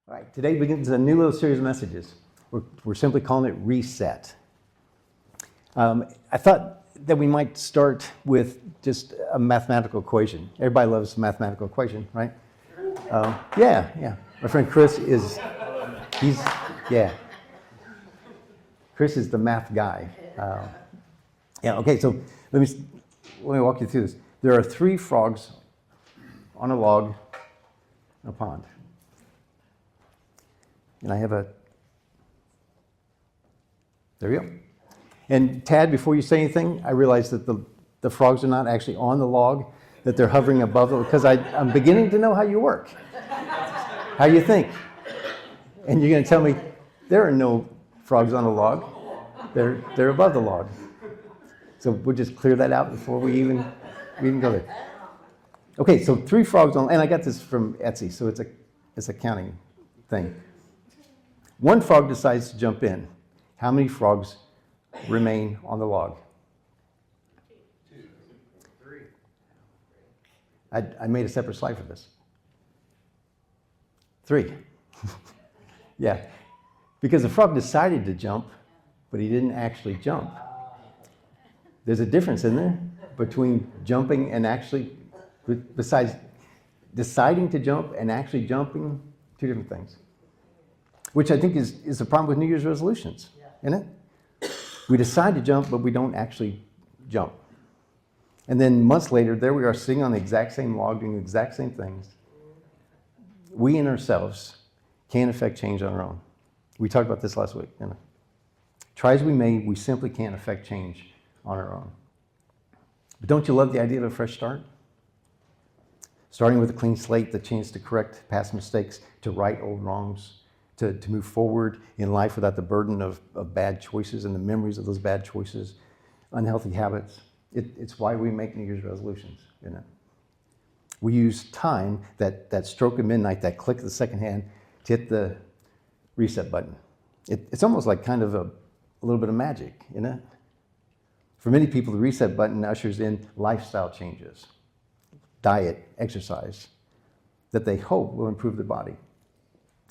All right, today begins a new little series of messages. We're simply calling it Reset. I thought that we might start with just a mathematical equation. Everybody loves a mathematical equation, right? Yeah. My friend Chris Chris is the math guy. Okay, so let me walk you through this. There are 3 frogs on a log in a pond. And I have there you go. And Tad, before you say anything, I realize that the frogs are not actually on the log, that they're hovering above it, because I'm beginning to know how you work, how you think. And you're going to tell me there are no frogs on a log. They're above the log. So we'll just clear that out before we even go there. Okay, so 3 frogs on, and I got this from Etsy, so it's a counting thing. 1 frog decides to jump in. How many frogs remain on the log? 2, 3. I made a separate slide for this. 3. Yeah, because the frog decided to jump, but he didn't actually jump. There's a difference, isn't there, between jumping and actually, besides deciding to jump and actually jumping, 2 different things. Which I think is the problem with New Year's resolutions, isn't it? We decide to jump, but we don't actually jump. And then months later, there we are sitting on the exact same log, doing the exact same things. We in ourselves can't affect change on our own. We talked about this last week. Try as we may, we simply can't affect change on our own. But don't you love the idea of a fresh start? Starting with a clean slate, the chance to correct past mistakes, to right old wrongs, to move forward in life without the burden of bad choices and the memories of those bad choices, unhealthy habits. It's why we make New Year's resolutions, isn't it? We use time, that stroke of midnight, that click of the second hand, to hit the reset button. It's almost like kind of a little bit of magic, isn't it? For many people, the reset button ushers in lifestyle changes, diet, exercise, that they hope will improve their body.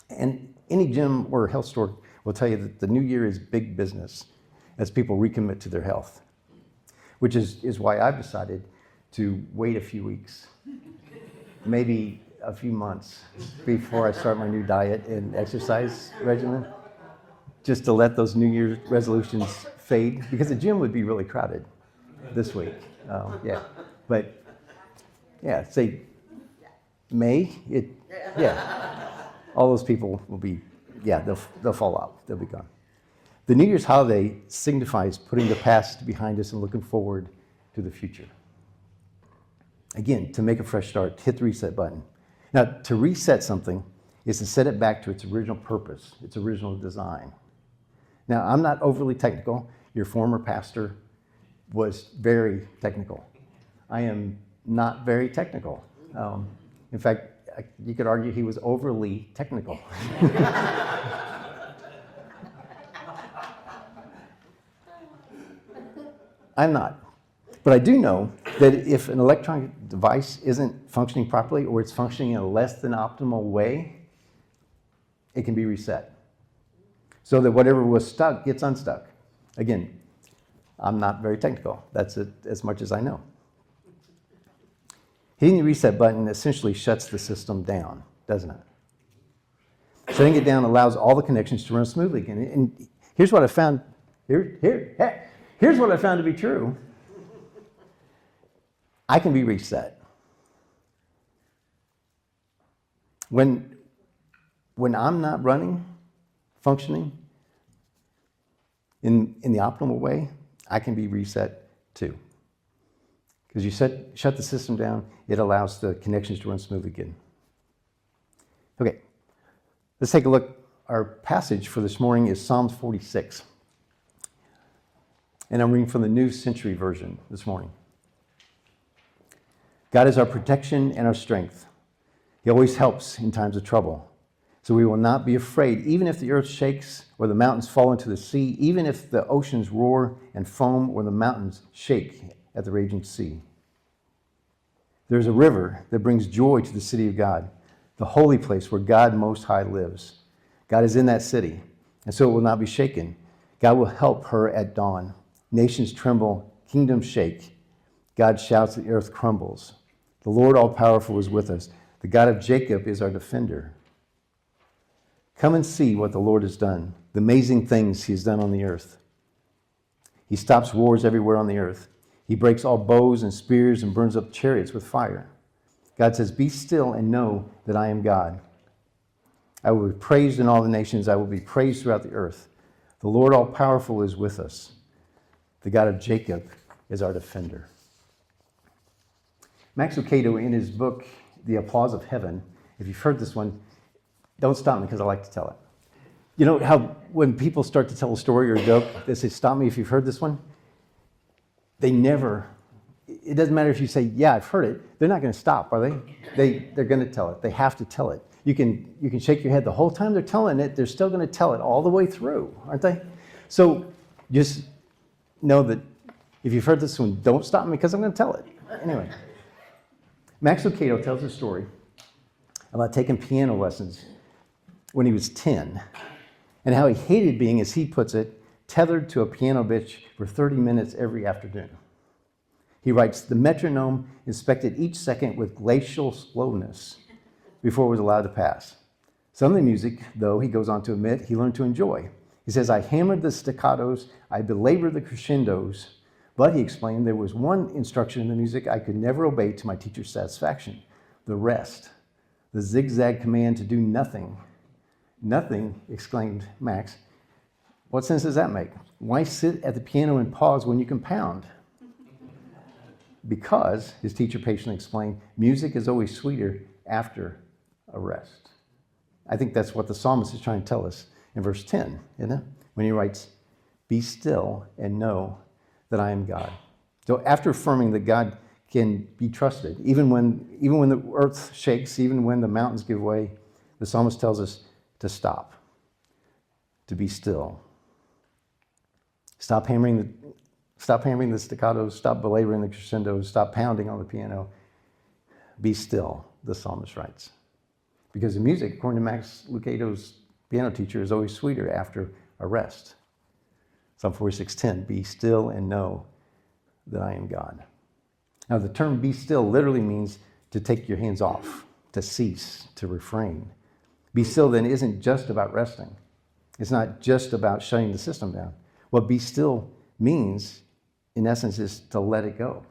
And any gym or health store will tell you that the new year is big business as people recommit to their health, which is why I've decided to wait a few weeks, maybe a few months before I start my new diet and exercise regimen, just to let those New Year's resolutions fade, because the gym would be really crowded this week. But say May, all those people will be, they'll fall out. They'll be gone. The New Year's holiday signifies putting the past behind us and looking forward to the future. Again, to make a fresh start, hit the reset button. Now, to reset something is to set it back to its original purpose, its original design. Now, I'm not overly technical. Your former pastor was very technical. I am not very technical. In fact, you could argue he was overly technical. I'm not. But I do know that if an electronic device isn't functioning properly, or it's functioning in a less than optimal way, it can be reset, so that whatever was stuck gets unstuck. Again, I'm not very technical. That's as much as I know. Hitting the reset button essentially shuts the system down, doesn't it? Shutting it down allows all the connections to run smoothly again. And here's what I found. Here's what I found to be true. I can be reset. When I'm not running, functioning in the optimal way, I can be reset too. Because you shut the system down, it allows the connections to run smoothly again. Okay, let's take a look. Our passage for this morning is Psalm 46. And I'm reading from the New Century Version this morning. God is our protection and our strength. He always helps in times of trouble. So we will not be afraid, even if the earth shakes or the mountains fall into the sea, even if the oceans roar and foam or the mountains shake at the raging sea. There's a river that brings joy to the city of God, the holy place where God Most High lives. God is in that city, and so it will not be shaken. God will help her at dawn. Nations tremble, kingdoms shake. God shouts, the earth crumbles. The Lord all-powerful is with us. The God of Jacob is our defender. Come and see what the Lord has done, the amazing things he has done on the earth. He stops wars everywhere on the earth. He breaks all bows and spears and burns up chariots with fire. God says, be still and know that I am God. I will be praised in all the nations. I will be praised throughout the earth. The Lord all-powerful is with us. The God of Jacob is our defender. Max Lucado, in his book, The Applause of Heaven, if you've heard this one, don't stop me because I like to tell it. You know how when people start to tell a story or a joke, they say, stop me if you've heard this one? They never, it doesn't matter if you say, yeah, I've heard it. They're not going to stop, are they? They're going to tell it. They have to tell it. You can shake your head the whole time they're telling it. They're still going to tell it all the way through, aren't they? So just know that if you've heard this one, don't stop me because I'm going to tell it. Anyway, Max Lucado tells a story about taking piano lessons when he was 10 and how he hated being, as he puts it, tethered to a piano bench for 30 minutes every afternoon. He writes, the metronome inspected each second with glacial slowness before it was allowed to pass. Some of the music, though, he goes on to admit, he learned to enjoy. He says, I hammered the staccatos, I belabored the crescendos, but he explained there was one instruction in the music I could never obey to my teacher's satisfaction, the rest, the zigzag command to do nothing. Nothing, exclaimed Max. What sense does that make? Why sit at the piano and pause when you can pound? Because, his teacher patiently explained, music is always sweeter after a rest. I think that's what the psalmist is trying to tell us in verse 10, isn't it? When he writes, be still and know that I am God. So after affirming that God can be trusted, even when the earth shakes, even when the mountains give way, the psalmist tells us to stop, to be still. Stop hammering the staccatos, stop belaboring the crescendos, stop pounding on the piano. Be still, the psalmist writes. Because the music, according to Max Lucado's piano teacher, is always sweeter after a rest. Psalm 46:10, be still and know that I am God. Now, the term be still literally means to take your hands off, to cease, to refrain. Be still then isn't just about resting. It's not just about shutting the system down. What be still means, in essence, is to let it go.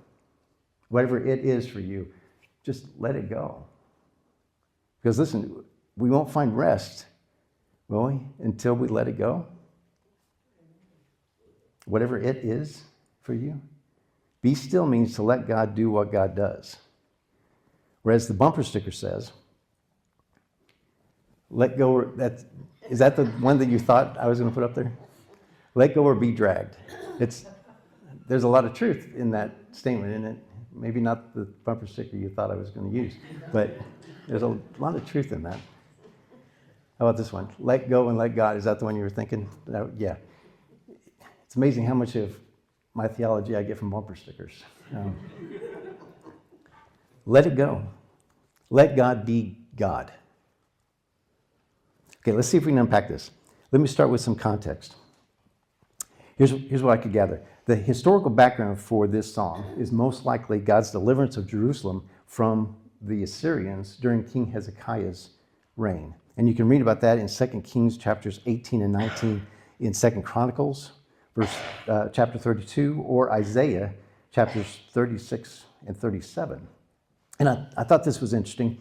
Whatever it is for you, just let it go. Because listen, we won't find rest, will we, until we let it go? Whatever it is for you. Be still means to let God do what God does. Whereas the bumper sticker says, let go, is that the one that you thought I was going to put up there? Let go or be dragged. There's a lot of truth in that statement, isn't it? Maybe not the bumper sticker you thought I was going to use, but there's a lot of truth in that. How about this one? Let go and let God. Is that the one you were thinking? Yeah. It's amazing how much of my theology I get from bumper stickers. Let it go. Let God be God. Okay, let's see if we can unpack this. Let me start with some context. Here's what I could gather. The historical background for this song is most likely God's deliverance of Jerusalem from the Assyrians during King Hezekiah's reign. And you can read about that in 2 Kings chapters 18 and 19, in 2 Chronicles, chapter 32, or Isaiah chapters 36 and 37. And I thought this was interesting.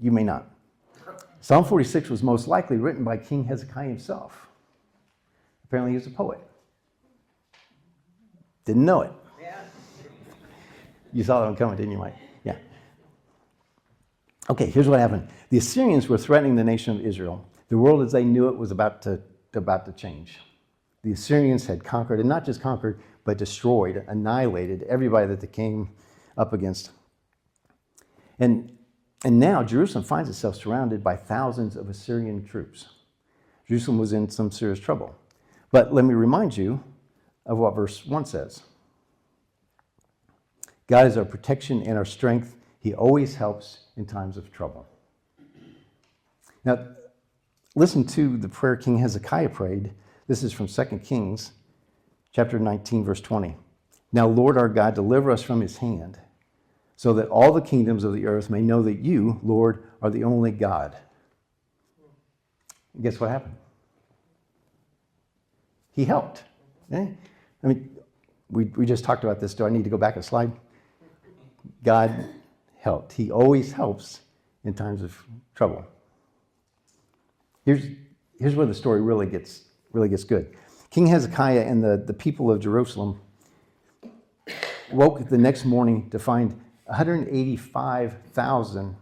You may not. Psalm 46 was most likely written by King Hezekiah himself. Apparently he was a poet. Didn't know it. Yeah. You saw that one coming, didn't you, Mike? Yeah. Okay, here's what happened. The Assyrians were threatening the nation of Israel. The world as they knew it was about to change. The Assyrians had conquered, and not just conquered, but destroyed, annihilated everybody that they came up against. And now Jerusalem finds itself surrounded by thousands of Assyrian troops. Jerusalem was in some serious trouble. But let me remind you of what verse 1 says. God is our protection and our strength. He always helps in times of trouble. Now, listen to the prayer King Hezekiah prayed. This is from 2 Kings chapter 19, verse 20. Now, Lord our God, deliver us from his hand, so that all the kingdoms of the earth may know that you, Lord, are the only God. And guess what happened? He helped. Okay? I mean, we just talked about this. Do I need to go back a slide? God helped. He always helps in times of trouble. Here's where the story really gets good. King Hezekiah and the people of Jerusalem woke the next morning to find 185,000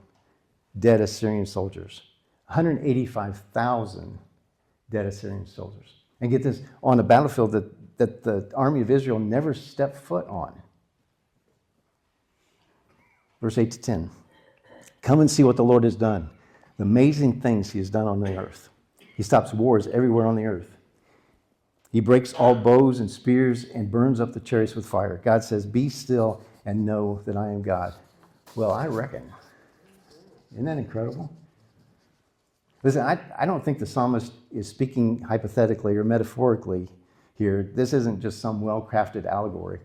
dead Assyrian soldiers. 185,000 dead Assyrian soldiers. And get this, on a battlefield that the army of Israel never stepped foot on. Verse 8 to 10. Come and see what the Lord has done. The amazing things he has done on the earth. He stops wars everywhere on the earth. He breaks all bows and spears and burns up the chariots with fire. God says, be still and know that I am God. Well, I reckon. Isn't that incredible? Listen, I don't think the psalmist is speaking hypothetically or metaphorically here. This isn't just some well-crafted allegory.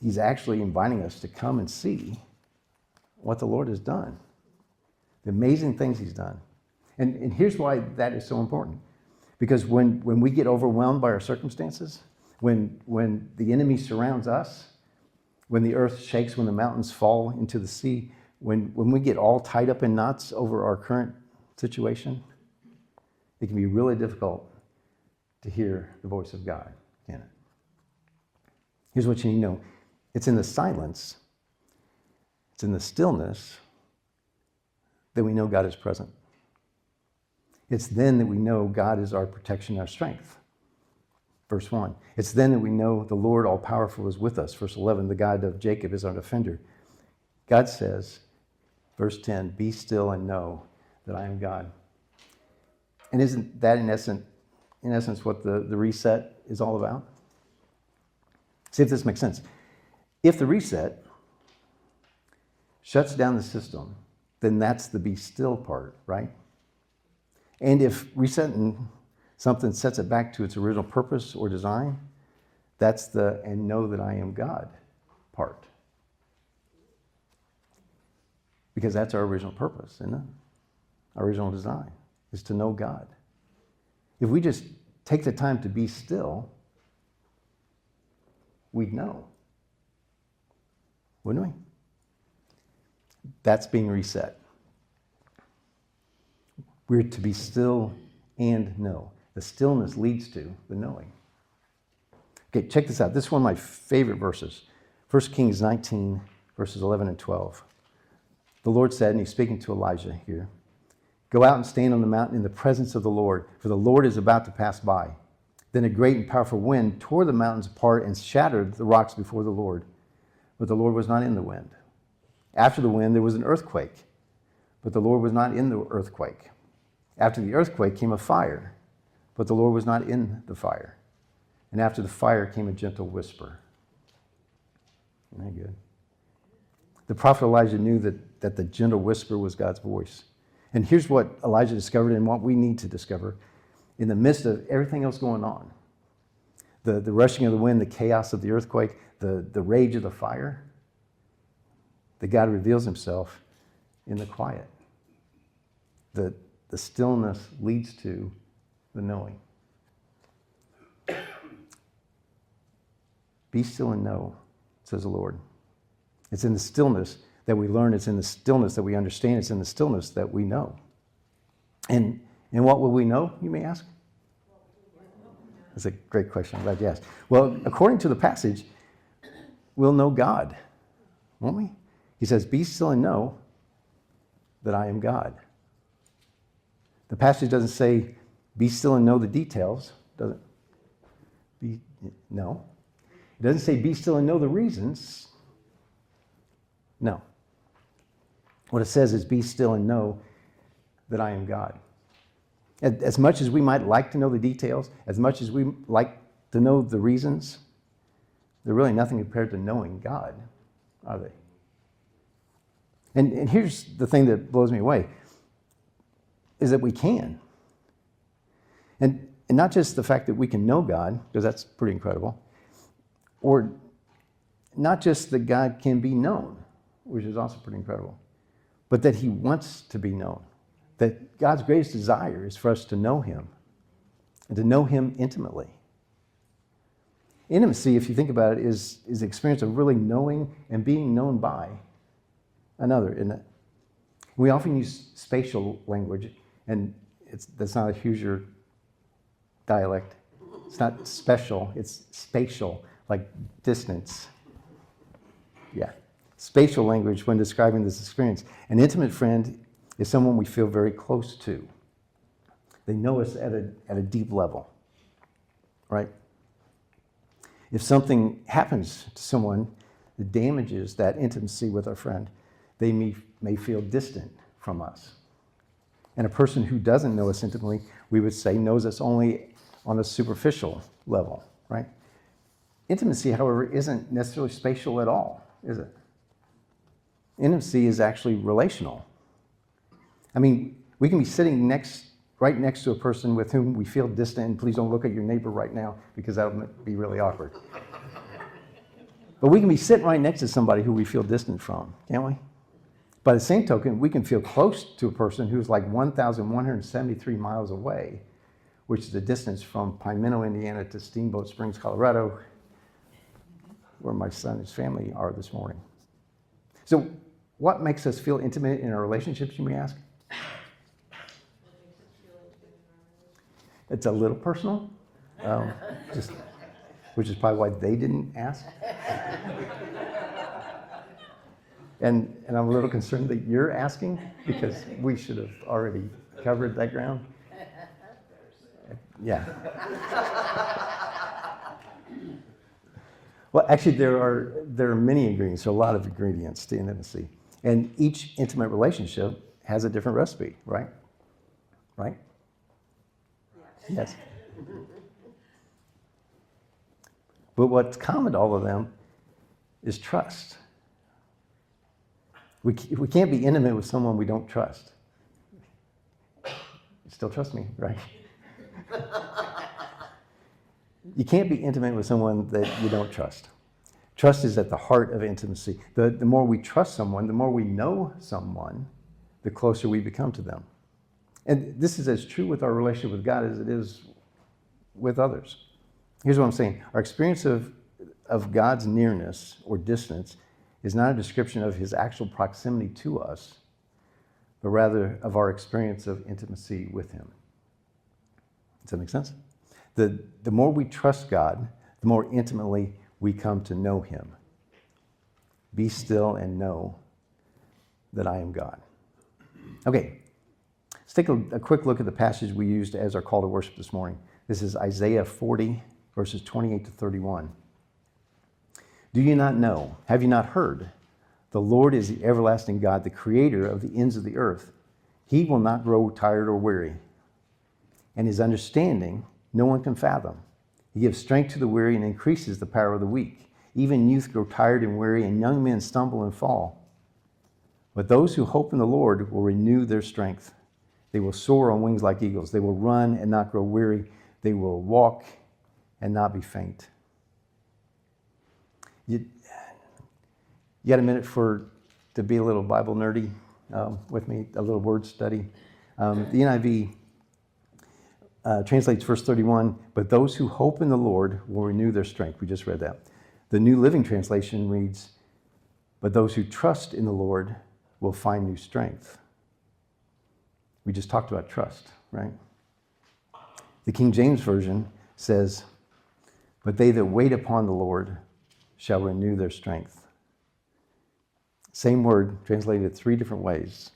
He's actually inviting us to come and see what the Lord has done. The amazing things he's done. And here's why that is so important. Because when we get overwhelmed by our circumstances, when the enemy surrounds us, when the earth shakes, when the mountains fall into the sea, when we get all tied up in knots over our current situation, it can be really difficult to hear the voice of God, can it? Here's what you need to know. It's in the silence, it's in the stillness that we know God is present. It's then that we know God is our protection, our strength. Verse 1. It's then that we know the Lord all-powerful is with us. Verse 11, the God of Jacob is our defender. God says, verse 10, be still and know that I am God. And isn't that in essence what the reset is all about? See if this makes sense. If the reset shuts down the system, then that's the be still part, right? And if resetting something sets it back to its original purpose or design, that's the and know that I am God part. Because that's our original purpose, isn't it? Our original design is to know God. If we just take the time to be still, we'd know. Wouldn't we? That's being reset. We're to be still and know. The stillness leads to the knowing. Okay, check this out. This is one of my favorite verses. 1 Kings 19, verses 11 and 12. The Lord said, and he's speaking to Elijah here, go out and stand on the mountain in the presence of the Lord, for the Lord is about to pass by. Then a great and powerful wind tore the mountains apart and shattered the rocks before the Lord. But the Lord was not in the wind. After the wind, there was an earthquake, but the Lord was not in the earthquake. After the earthquake came a fire, but the Lord was not in the fire. And after the fire came a gentle whisper. Isn't that good? The prophet Elijah knew that the gentle whisper was God's voice. And here's what Elijah discovered and what we need to discover in the midst of everything else going on. The rushing of the wind, the chaos of the earthquake, the rage of the fire, that God reveals himself in the quiet. The stillness leads to the knowing. Be still and know, says the Lord. It's in the stillness that we learn. It's in the stillness that we understand. It's in the stillness that we know. And what will we know, you may ask? That's a great question. I'm glad you asked. Well, according to the passage, we'll know God, won't we? He says, be still and know that I am God. The passage doesn't say, be still and know the details, does it? No. It doesn't say, be still and know the reasons. No. What it says is, be still and know that I am God. As much as we might like to know the details, as much as we like to know the reasons, they're really nothing compared to knowing God, are they? And here's the thing that blows me away. is that we can. And not just the fact that we can know God, because that's pretty incredible, or not just that God can be known, which is also pretty incredible, but that he wants to be known. That God's greatest desire is for us to know him and to know him intimately. Intimacy, if you think about it, is the experience of really knowing and being known by another, isn't it? We often use spatial language, and that's not a Hoosier dialect. It's not special, it's spatial, like distance. Yeah, spatial language when describing this experience. An intimate friend is someone we feel very close to. They know us at a deep level, right? If something happens to someone that damages that intimacy with our friend, they may feel distant from us. And a person who doesn't know us intimately, we would say, knows us only on a superficial level, right? Intimacy, however, isn't necessarily spatial at all, is it? Intimacy is actually relational. I mean, we can be sitting right next to a person with whom we feel distant, and please don't look at your neighbor right now because that would be really awkward. But we can be sitting right next to somebody who we feel distant from, can't we? By the same token, we can feel close to a person who's like 1,173 miles away, which is the distance from Pimento, Indiana to Steamboat Springs, Colorado, where my son and his family are this morning. So what makes us feel intimate in our relationships, you may ask? It's a little personal, which is probably why they didn't ask. And I'm a little concerned that you're asking because we should have already covered that ground. Yeah. Well, actually, there are many ingredients, a lot of ingredients to intimacy. And each intimate relationship has a different recipe, right? Right? Yes. But what's common to all of them is trust. We can't be intimate with someone we don't trust. You still trust me, right? You can't be intimate with someone that you don't trust. Trust is at the heart of intimacy. The more we trust someone, the more we know someone, the closer we become to them. And this is as true with our relationship with God as it is with others. Here's what I'm saying. Our experience of God's nearness or distance is not a description of his actual proximity to us, but rather of our experience of intimacy with him. Does that make sense? The more we trust God, the more intimately we come to know him. Be still and know that I am God. Okay, let's take a quick look at the passage we used as our call to worship this morning. This is Isaiah 40, verses 28 to 31. Do you not know? Have you not heard? The Lord is the everlasting God, the creator of the ends of the earth. He will not grow tired or weary, and his understanding no one can fathom. He gives strength to the weary and increases the power of the weak. Even youth grow tired and weary, and young men stumble and fall. But those who hope in the Lord will renew their strength. They will soar on wings like eagles. They will run and not grow weary. They will walk and not be faint. You got a minute to be a little Bible nerdy with me, a little word study? The NIV translates verse 31, but those who hope in the Lord will renew their strength. We just read that. The New Living Translation reads, but those who trust in the Lord will find new strength. We just talked about trust, right? The King James Version says, but they that wait upon the Lord shall renew their strength. Same word translated 3 different ways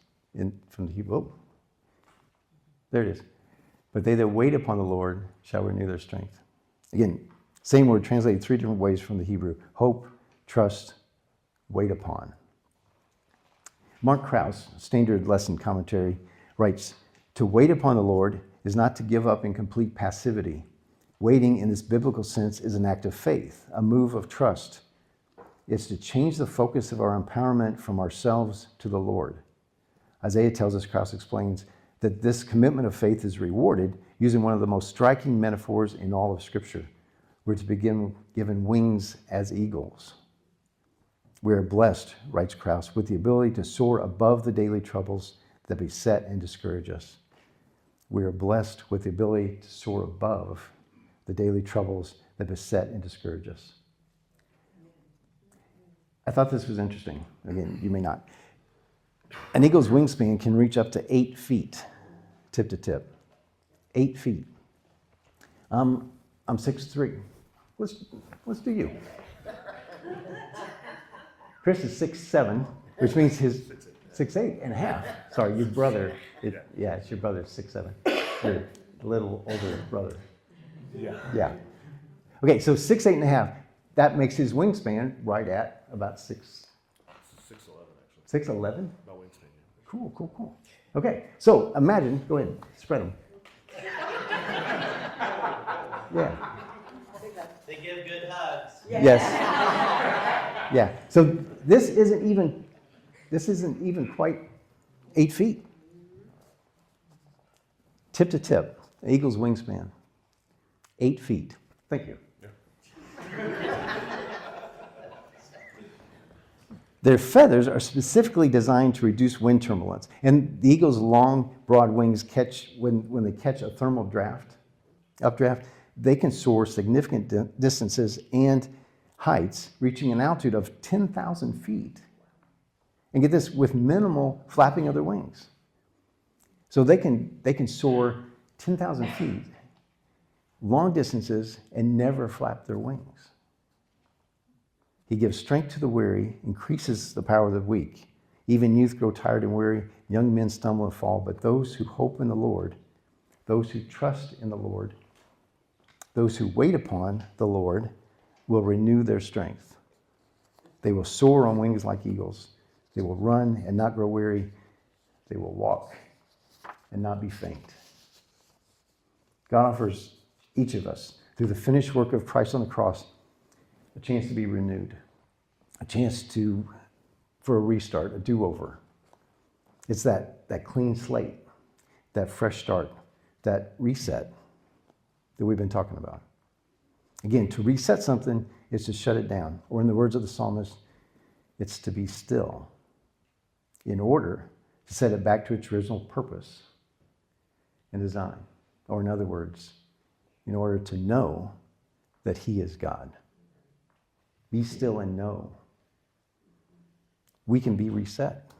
from the Hebrew. Oh, there it is. But they that wait upon the Lord shall renew their strength. Again, same word translated 3 different ways from the Hebrew. Hope, trust, wait upon. Mark Krause, Standard Lesson Commentary, writes, to wait upon the Lord is not to give up in complete passivity. Waiting in this biblical sense is an act of faith, a move of trust. It's to change the focus of our empowerment from ourselves to the Lord. Isaiah tells us, Krause explains, that this commitment of faith is rewarded using one of the most striking metaphors in all of Scripture. We're to begin given wings as eagles. We are blessed, writes Krauss, with the ability to soar above the daily troubles that beset and discourage us. We are blessed with the ability to soar above the daily troubles that beset and discourage us. I thought this was interesting. Again, you may not. An eagle's wingspan can reach up to 8 feet, tip to tip. 8 feet. I'm 6'3". Let's do you. Chris is 6'7", which means his 6'8" and a half. Sorry, your brother. It's your brother, 6'7". Your little older brother. Yeah. Okay, so 6'8" and a half. That makes his wingspan right at about 6'11", actually. 6'11"? About wingspan, yeah. Cool. Okay, so imagine, go ahead, spread them. Yeah. They give good hugs. Yes. Yeah. So this isn't even quite 8 feet. Tip to tip, an eagle's wingspan. 8 feet. Thank you. Their feathers are specifically designed to reduce wind turbulence. And the eagle's long, broad wings catch, when they catch a thermal updraft, they can soar significant distances and heights, reaching an altitude of 10,000 feet. And get this, with minimal flapping of their wings. So they can soar 10,000 feet, long distances, and never flap their wings. He gives strength to the weary, increases the power of the weak. Even youth grow tired and weary, young men stumble and fall, but those who hope in the Lord, those who trust in the Lord, those who wait upon the Lord will renew their strength. They will soar on wings like eagles. They will run and not grow weary. They will walk and not be faint. God offers each of us, through the finished work of Christ on the cross, a chance to be renewed, a chance for a restart, a do-over. It's that clean slate, that fresh start, that reset that we've been talking about. Again, to reset something is to shut it down, or in the words of the psalmist, it's to be still in order to set it back to its original purpose and design. Or in other words, in order to know that He is God. Be still and know. We can be reset.